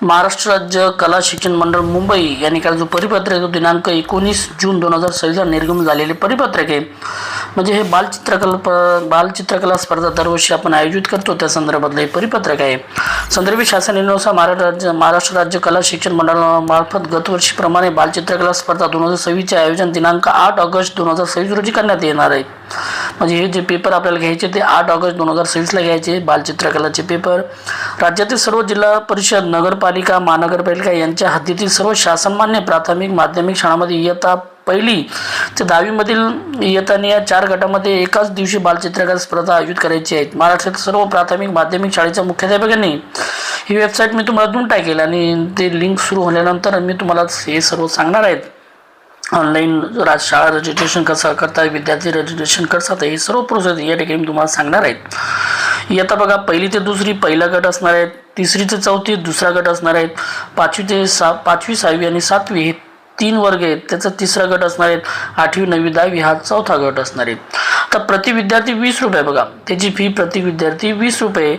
महाराष्ट्र राज्य कला शिक्षण मंडळ मुंबई यांनी काल जो परिपत्रक आहे तो दिनांक 19 जून 2026 निर्गमन झालेले परिपत्रक आहे। म्हणजे हे बालचित्रकला स्पर्धा दरवर्षी आपण आयोजित करतो त्या संदर्भातले परिपत्रक आहे। संदर्भित शासन निर्णयानुसार महाराष्ट्र राज्य कला शिक्षण मंडळामार्फत गतवर्षीप्रमाणे बालचित्रकला स्पर्धा 2026 चे आयोजन दिनांक 8 ऑगस्ट 2026 रोजी करण्यात येणार आहे। म्हणजे हे जे पेपर आपल्याला घ्यायचे ते 8 ऑगस्ट 2026 ला घ्यायचे बालचित्रकलाचे पेपर। राज्यातील सर्व जिल्हा परिषद, नगरपालिका, महानगरपालिका यांच्या हद्दीतील सर्व शासनमान्य प्राथमिक माध्यमिक शाळांमध्ये इयत्ता 1ली ते 10वी मधील इयत्तांनी या 4 गटामध्ये एकाच दिवशी बालचित्रकला स्पर्धा आयोजित करायची आहे। महाराष्ट्रातील सर्व प्राथमिक माध्यमिक शाळेच्या मुख्याध्यापकांनी ही वेबसाईट मी तुम्हाला देऊन टाकेल आणि ते लिंक सुरू होण्यानंतर मी तुम्हाला हे सर्व सांगणार आहे। ऑनलाईन शाळा रजिस्ट्रेशन कसं करतात, विद्यार्थी रजिस्ट्रेशन करतात, हे सर्व प्रोसेस या ठिकाणी मी तुम्हाला सांगणार आहे। इयत्ता बघा 1ली ते 2री पहिला गट असणार आहे, 3री ते 4थी दुसरा गट असणार आहे, 5वी ते 6वी आणि 7वी हे 3 वर्ग आहेत त्याचा तिसरा गट असणार आहे, 8वी 9वी 10वी हा चौथा गट असणार आहे। तर प्रति विद्यार्थी 20 रुपये बघा, त्याची फी प्रति विद्यार्थी 20 रुपये।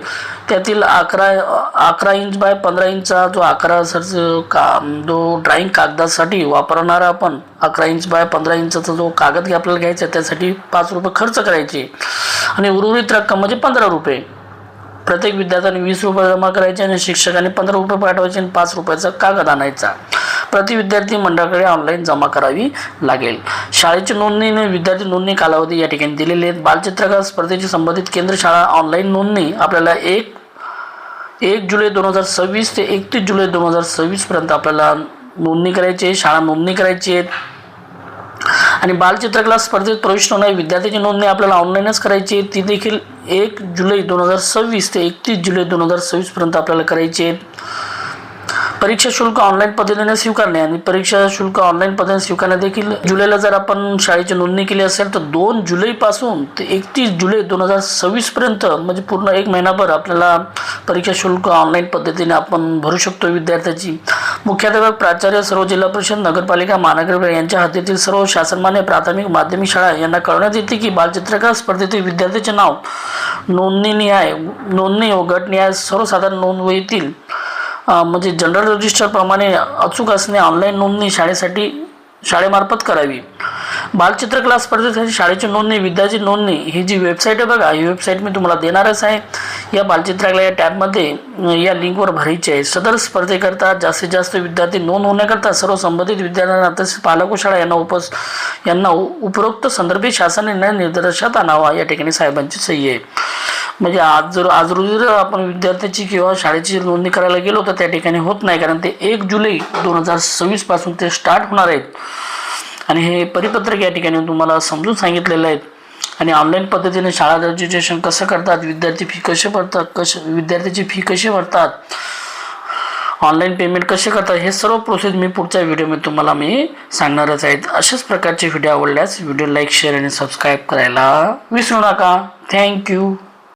त्यातील 11 इंच बाय 15 इंचचा जो आकार जो ड्रॉइंग कागदासाठी वापरणारा आपण 11 इंच बाय 15 इंचचा जो कागद आपल्याला घ्यायचा त्यासाठी 5 रुपये खर्च करायचे आणि उर्वरित रक्कम म्हणजे 15 रुपये। प्रत्येक विद्यार्थ्याने 20 रुपये जमा करायचे आणि शिक्षकाने 15 रुपये पाठवायचे आणि 5 रुपयाचा कागद आणायचा। प्रति विद्यार्थी मंडळाकडे ऑनलाईन जमा करावी लागेल। शाळेची नोंदणी आणि विद्यार्थी नोंदणी कालावधी या ठिकाणी दिलेले आहेत। बालचित्रकला स्पर्धेची संबंधित केंद्र शाळा ऑनलाईन नोंदणी आपल्याला 1 जुलै 2026 ते 31 जुलै 2026 पर्यंत आपल्याला नोंदणी करायची आहे, शाळा नोंदणी करायची आहे। आणि बालचित्रकला स्पर्धेत प्रविष्ट होणाऱ्या विद्यार्थ्यांची नोंदणी आपल्याला ऑनलाईनच करायची आहे, ती देखील 1 जुलै 2026 ते 31 जुलै 2026 पर्यंत आपल्याला करायची आहे। परीक्षा शुल्क ऑनलाईन पद्धतीने स्वीकारणे आणि परीक्षा शुल्क ऑनलाईन पद्धतीने स्वीकारणे देखील जुलैला जर आपण शाळेची नोंदणी केली असेल तर 2 जुलैपासून ते 31 जुलै 2026 पर्यंत म्हणजे पूर्ण 1 महिनाभर आपल्याला परीक्षा शुल्क ऑनलाईन पद्धतीने आपण भरू शकतो विद्यार्थ्याची। मुख्याध्यापक, प्राचार्य, सर्व जिल्हा परिषद, नगरपालिका, महानगरपालिका यांच्या हद्दीतील सर्व शासनमान्य प्राथमिक माध्यमिक शाळा यांना कळवण्यात येते की बालचित्रकला स्पर्धेतील विद्यार्थ्याचे नाव नोंदणी व गटनिहाय सर्वसाधारण नोंदवहीतील म्हणजे जनरल रजिस्टर प्रमाणे अचूक असणे ऑनलाईन नोंदणी शाळेमार्फत करावी। बालचित्रकला स्पर्धेसाठी शाळेची नोंदणी, विद्यार्थी नोंदणी ही जी वेबसाईट आहे बघा, ही वेबसाईट मी तुम्हाला देणारच आहे। या बालचित्रकला या टॅबमध्ये या लिंकवर भरायची आहे। सदर स्पर्धेकरता जास्तीत जास्त विद्यार्थी नोंद होण्याकरता सर्व संबंधित विद्यार्थ्यांना तसेच पालक व शाळा यांना उपरोक्त संदर्भित शासन निर्देशात आणावा या ठिकाणी साहेबांची सही आहे। म्हणजे आज रोजी जर आपण विद्यार्थ्याची किंवा शाळेची नोंदणी करायला गेलो तर त्या ठिकाणी होत नाही, कारण ते 1 जुलै 2026 पासून ते स्टार्ट होणार आहेत आणि हे परिपत्रक या ठिकाणी तुम्हाला समजून सांगितलेलं आहे। आणि ऑनलाईन पद्धतीने शाळा रजिस्ट्रेशन कसं करतात, विद्यार्थी फी कसे भरतात, विद्यार्थ्याची फी कशी भरतात, ऑनलाईन पेमेंट कसे करतात, हे सर्व प्रोसेस मी पुढच्या व्हिडिओमध्ये तुम्हाला सांगणारच आहे। अशाच प्रकारचे व्हिडिओ आवडल्यास व्हिडिओ लाईक, शेअर आणि सबस्क्राईब करायला विसरू नका। थँक्यू।